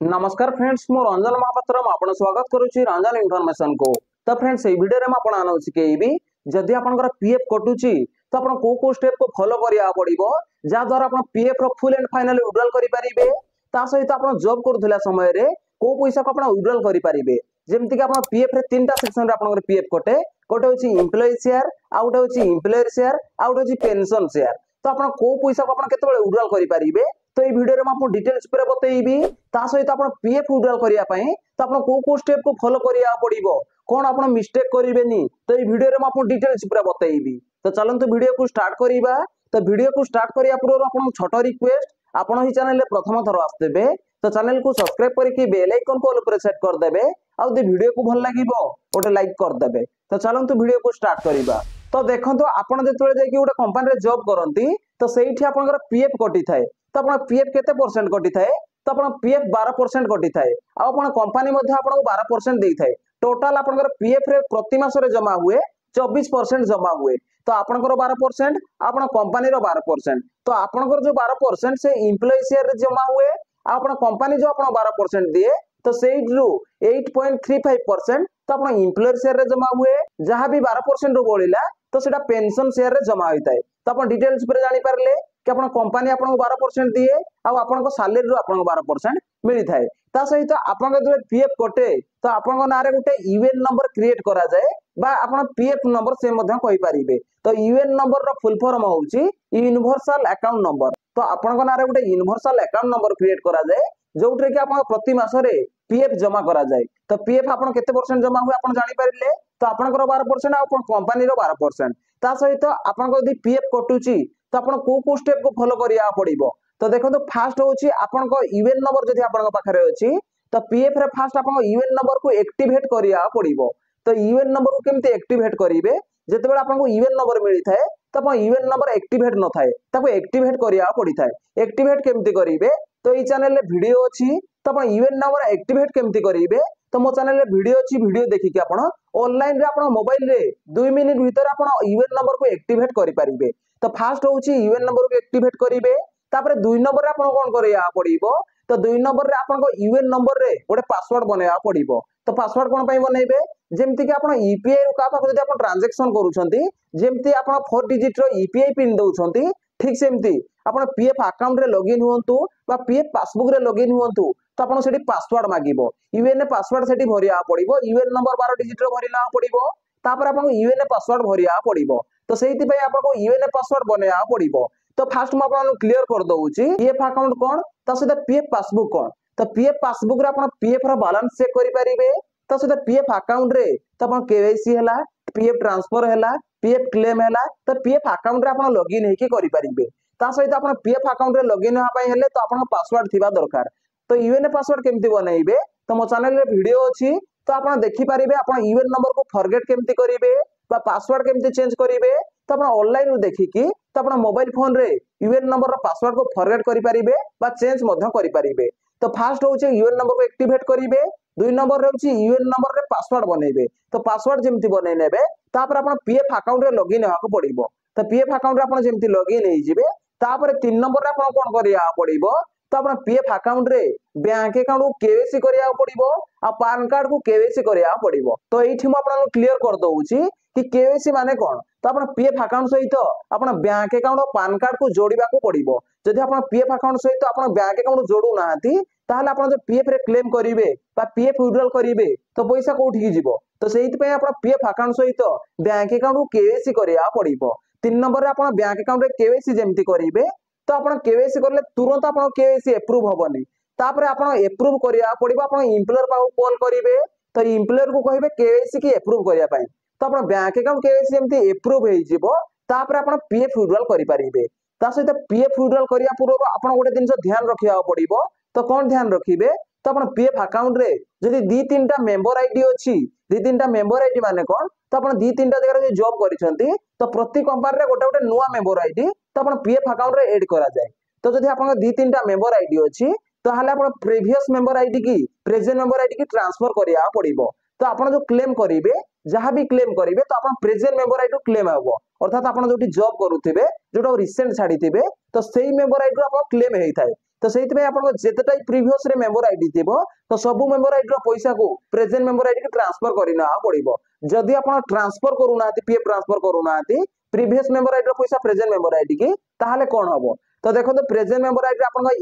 नमस्कार फ्रेंड्स मु रंजन महापात्र आपण स्वागत करुच्ची रंजन इनफॉरमेशन को। तो फ्रेंड्स ये वीडियो रे आपण आनौछि केबी जदि आपनकर पीएफ कटुची तो आपण को स्टेप को फॉलो करिया पड़िबो जा द्वारा आपण पीएफ रो फुल एंड फाइनल विड्रॉल करि परिबे। ता सहित आपण जॉब करथुला समय रे को पैसा को आपण विड्रॉल करि परिबे। जेमति कि आपण पीएफ रे तीनटा सेक्शन रे आपनकर पीएफ कटे कोटे होची एम्प्लॉय शेयर आउट होची एम्प्लॉयर शेयर आउट होची पेंशन शेयर। तो आपण को पैसा को आपण केतेबेले विड्रॉल करि परिबे तो ये वीडियो रे म आपन डिटेल्स पर बतैबी। ता सहित आपन पीएफ विड्रॉल करिया पई तो आपन को स्टेप को फॉलो करिया पड़िबो कोन आपन मिस्टेक करिवेनी तो ये वीडियो रे म आपन डिटेल्स पर बतैबी। तो चलंतु वीडियो को स्टार्ट करिबा। तो वीडियो को स्टार्ट करिया पूर्व आपन छोटो रिक्वेस्ट आपन ही चैनल रे प्रथम थर आस्तेबे तो चैनल को सब्सक्राइब करके बेल आइकन को ऑल पर सेट कर देबे आ दे वीडियो को भल लागिबो ओटे लाइक कर देबे। तो चलंतु वीडियो को स्टार्ट करिबा। तो देखंतु आपन जेतबेले जाय कि ओटे कंपनी रे जॉब करंती तो सेठी आपनकर पीएफ कटि थाए तो अपन पीएफ केते परसेंट कटि थाए तो अपन पीएफ 12% कटि थाए आ अपन कंपनी मध्ये आपन 12% देई थाए। टोटल आपनकर पीएफ रे प्रति मास रे जमा हुए 24% जमा हुए तो आपनकर 12% आपन कंपनी रो 12% तो आपनकर जो 12% से एम्प्लॉय शेयर रे जमा हुए आपन कंपनी जो आपन 12% दिए तो सेट रू 8.35% तो आपन एम्प्लॉयर शेयर रे जमा हुए जहां भी 12% रो बोलिला तो सेटा पेंशन शेयर रे जमा होइताय। तो अपन डिटेल्स पर जानि पारले कि अपन कंपनी आपन 12% दिए आ आपन को सैलरी रो आपन 12% मिली थाए। ता सहित आपन के जो पीएफ कटे तो आपन को नारे गुटे यूएन नंबर क्रिएट करा जाए बा आपन पीएफ नंबर से मध्य कहि परिबे। तो यूएन नंबर रो फुल फॉर्म होउची यूनिवर्सल अकाउंट नंबर। तो आपन को नारे गुटे यूनिवर्सल अकाउंट नंबर क्रिएट करा जाए जोउठे कि आपन प्रति मास रे पीएफ जमा करा जाए। तो पीएफ आपन केते परसेंट जमा हुए आपन जानि परिले तो आपन को 12% आ आपन कंपनी रो 12%। ता सहित आपन को यदि पीएफ कटुची तो आपन को स्टेप को फॉलो करिया पड़िबो। तो देखो तो फास्ट होची आपन को यूएन नंबर जदि आपन पाखरे अछि तो पीएफ रे फास्ट आपन यूएन नंबर को एक्टिवेट करिया पड़िबो। तो यूएन नंबर को केमते एक्टिवेट करिवे जेतेबेला आपन को यूएन नंबर मिली थाए तो आपन यूएन नंबर एक्टिवेट न थाए ताको एक्टिवेट करिया पड़ी थाए। एक्टिवेट केमते करिवे तो ई चैनल रे वीडियो अछि तो आपन यूएन नंबर एक्टिवेट केमते करिवे तो मो चैनल रे वीडियो अछि वीडियो देखि कि आपन ऑनलाइन रे आपन मोबाइल रे 2 मिनिट भीतर आपन यूएन नंबर को एक्टिवेट करि परिबे। तो फास्ट होची यूएन नंबर को एक्टिवेट करिवे तापर 2 नंबर रे आपन कोन करिया पड़िबो तो 2 नंबर रे आपन को यूएन नंबर रे गोटे पासवर्ड बनाया पड़िबो। तो पासवर्ड कोन पई बनेबे जेमति कि आपन यूपीआई रो का पाखो जदि आपन ट्रांजैक्शन करूछंती जेमति आपन 4 डिजिट रो यूपीआई पिन दउछंती ठीक सेमति आपन पीएफ अकाउंट रे लॉगिन हुंतु बा पीएफ पासबुक रे लॉगिन हुंतु तो आपन सेठी पासवर्ड मागिबो यूएन पासवर्ड सेठी भरिया पड़िबो यूएन नंबर 12 डिजिट रो भरिना पड़िबो तापर आपन यूएन पासवर्ड भरिया पड़िबो। तो सेहिति पई आपन को यूएन पासवर्ड बनाया पड़िबो। तो फास्ट म आपन क्लियर कर दउची पीएफ अकाउंट कोन ता सहित पीएफ पासबुक कोन। तो पीएफ पासबुक रे आपन पीएफ रो बैलेंस चेक करि परिबे ता सहित पीएफ अकाउंट रे तो आपन केवाईसी हला पीएफ ट्रांसफर हला पीएफ क्लेम हला तो पीएफ अकाउंट रे आपन लॉगिन हेकि करि परिबे। ता सहित आपन पीएफ अकाउंट रे लॉगिन होआ पई हेले तो आपन पासवर्ड थिबा दरकार। तो यूएन पासवर्ड केमति बनाइबे तो मो चैनल रे वीडियो अछि तो आपन देखि परिबे आपन यूएन नंबर को फॉरगेट केमति करिवे बा पासवर्ड केमति चेंज करिवे तो आपन ऑनलाइन रो देखि कि तो आपन मोबाइल फोन रे यूएन नंबर रो पासवर्ड को फॉरगेट करि परिबे बा चेंज मध्य करि परिबे। तो फास्ट होचे यूएन नंबर को एक्टिवेट करिवे 2 नंबर रे होची यूएन नंबर रे पासवर्ड बनेबे। तो पासवर्ड जेमति बनै नेबे तापर आपन पीएफ अकाउंट रे लॉगिन होआ को पड़िबो। तो पीएफ अकाउंट रे आपन जेमति लॉगिन हेइ जिवे तापर 3 नंबर रे आपन कोन करिया पड़िबो तो आपन पीएफ अकाउंट रे बैंक अकाउंट को केवाईसी करिया पड़िबो आ पैन कार्ड को केवाईसी करिया पड़िबो। तो एठी म आपन क्लियर कर दउची कि केवाईसी माने कोन तो आपन पीएफ अकाउंट सहित आपन बैंक अकाउंट और पैन कार्ड को जोड़िबा को पड़िबो। जदि आपन पीएफ अकाउंट सहित आपन बैंक अकाउंट जोड़ू नाहंती ताहले आपन जो पीएफ रे क्लेम करिवे बा पीएफ विड्रॉल करिवे तो पैसा कोठी की जिवो। तो सेहित पय आपन पीएफ अकाउंट सहित बैंक अकाउंट को केवाईसी करिया पड़िबो। 3 नंबर रे आपन बैंक अकाउंट रे केवाईसी जेमति करिवे तो आपन केवाईसी करले तुरंत आपन केवाईसी अप्रूव होबनी तापर आपन अप्रूव करिया पड़िबो। आपन एम्प्लॉयर पाऊ कॉल करिवे तो एम्प्लॉयर को कहिबे केवाईसी की अप्रूव करिया पई तो आपन बैंक अकाउंट केवाईसी जेमति अप्रूव हेइ जिवो तापर आपन पीएफ विड्रॉल करि परिबे। ता सहित पीएफ विड्रॉल करिया पूर्व आपन गोटे दिन ध्यान रखिया पड़िबो। तो कोन ध्यान रखिबे तो आपन पीएफ अकाउंट रे जदि 2-3टा मेंबर आईडी अछि 2-3टा मेंबर आईडी माने कोन तो आपन 2-3टा जगह रे जॉब करिसंती तो प्रति कंपनी रे गोटे गोटे नुवा मेंबर आईडी तो आपन पीएफ अकाउंट रे ऐड करा जाय। तो जदि आपन 2-3टा मेंबर आईडी अछि तो हाले आपन प्रीवियस मेंबर आईडी की प्रेजेंट मेंबर आईडी की ट्रांसफर करिया पड़िबो। तो आपन जो क्लेम करिवे जहां भी क्लेम करिवे तो आपन प्रेजेंट मेंबर आईडी क्लेम हबो अर्थात आपन जोटी जॉब करूथिबे जोटा रिसेंट छाडीथिबे तो सेही मेंबर आईडी आपन क्लेम हेइ थाए। तो से जितेटा प्रीवियस रे मेंबर आईडी थी तो सब मेंबर आईडी पैसा को प्रेजेंट मेंबर आईडी ट्रांसफर करना पड़ो जदि आप ट्रांसफर करूना पीएफ ट्रांसफर करूना प्रीवियस मेंबर आईडी पैसा प्रेजेंट मेंबर आईडी की ताहले कौन हम तो देखो तो प्रेजेंट मेंबर आईडी आप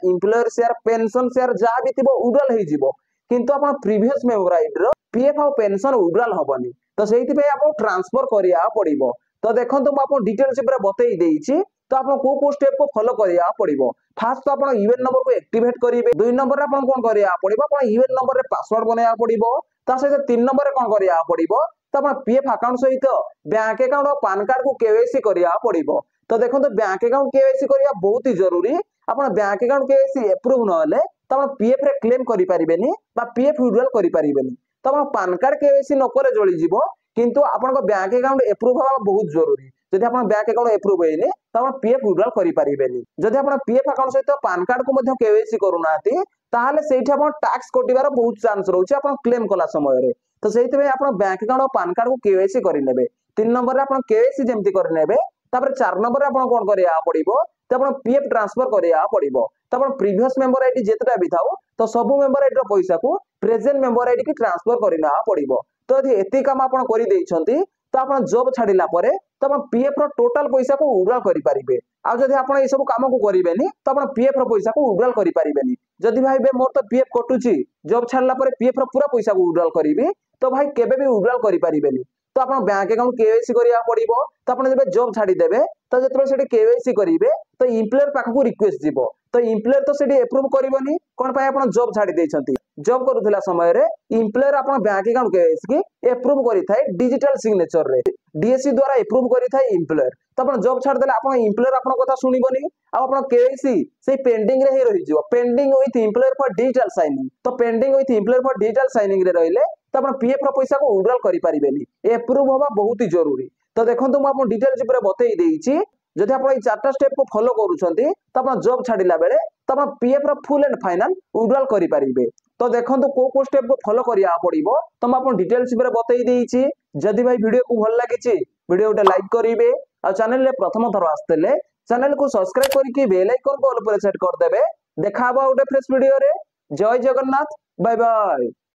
एम्प्लॉयर शेयर पेंशन शेयर जहाँ भी थी उड्रॉल हो किंतु आप प्रीवियस मेंबर आईडी पीएफ और पेंशन उड्रॉल हेनी तो से ट्रांसफर करा पड़ो तो देखो मुझे डिटेल्स बतई देती तो आप को स्टेप को फॉलो करा पड़ो फास्ट तो आप यूएन नंबर को एक्टिवेट करेंगे 2 नंबर रे कौन करा पड़ो आप यूएन नंबर रे पासवर्ड बनवा पड़ो ता सहित 3 नंबर रे कौन करा पड़ो तो आप पीएफ अकाउंट सहित बैंक अकाउंट और पान कार्ड को केवाईसी करा पड़ो तो देखो बैंक अकाउंट केवाईसी करना बहुत ही जरूरी आप बैंक अकाउंट केवाईसी एप्रूव ना तो आप पीएफ रे क्लेम करि परिबेनी बा पीएफ विड्रॉल करि परिबेनी तो आप पान कार्ड केवाईसी न करे जळी जीवो किंतु आपन बैंक अकाउंट एप्रूव होगा बहुत जरूरी जदि आप बैंक अकाउंट एप्रूव होइने तो आप पीएफ विड्रॉल करि परिबेनी जदि आप पीएफ अकाउंट सहित पान कार्ड को मध्य केवाईसी करूनाती ताहले सेठी आप टैक्स कटिबार बहुत चांस रहउछि आप क्लेम कला समय रे तो सेहित में आप बैंक अकाउंट और पान कार्ड को केवाईसी करि नेबे 3 नंबर रे आप केवाईसी जेमति करि नेबे तापर 4 नंबर रे आप कोन करिया पड़िबो तो आप पीएफ ट्रांसफर करिया पड़िबो तो आप प्रीवियस मेंबर आईडी जेतटा भी थाउ तो सब मेंबर आईडी पैसा को प्रेजेंट मेंबर आईडी की ट्रांसफर करना पड़ो तो यदि एति काम आप कर देइछंती तो आप जॉब छाड़िला परे तो आप पीएफ रो टोटल पैसा को विड्रॉल करि परिबे आ जदि आप ए सब काम को करिवेनी तो आप पीएफ रो पैसा को विड्रॉल करि परिबेनी जदि भाई मोर तो पीएफ कटुची जॉब छाड़ला परे पीएफ रो पूरा पैसा को विड्रॉल करिवे तो भाई केबे भी विड्रॉल करि परिबेनी तो आप बैंक अकाउंट केवाईसी करिया पड़िबो तो आप जब जॉब छाड़ी देबे तो जतरे सेठी केवाईसी करिवे तो एम्प्लॉयर पाख को रिक्वेस्ट जीवो तो एम्प्लॉयर तो सेठी एप्रूव करबोनी कोन पाए आपण जॉब छाड़ी देइछंती जॉब करूथिला समय रे एम्प्लॉयर आपण बैंक अकाउंट केवाईसी की एप्रूव करि थाए डिजिटल सिग्नेचर रे डीएससी द्वारा एप्रूव करि थाए एम्प्लॉयर तो आपण जॉब छाड़ देला आपण एम्प्लॉयर आपण कथा सुनिबोनी आ आपण केवाईसी से पेंडिंग रे ही रहि जीवो pending with employer for digital signing तो pending with employer for digital signing रे रहिले तो आपण पीएफ रो पैसा को विड्रॉल करि परिबेनी एप्रूव होबा बहुत ही जरूरी तो देखंतु म आपण डिटेल्स ऊपर बतई देइची जदि आप 4टा स्टेप को फॉलो करूछंती तो आप जॉब छाड़िला बेले तो आप पीएफ रो फुल एंड फाइनल विड्रॉल करि परिबे तो देखंतु को स्टेप को फॉलो करिया पड़िबो तो म आपण डिटेल्स ऊपर बतई देइची जदि भाई वीडियो को भल लागिची वीडियो उटे लाइक करिवे आ चैनल रे प्रथम थर आस्तले चैनल को सब्सक्राइब करके बेल आइकन को ऑल पर सेट कर देबे देखाबो उटे फ्रेश वीडियो रे जय जगन्नाथ बाय बाय।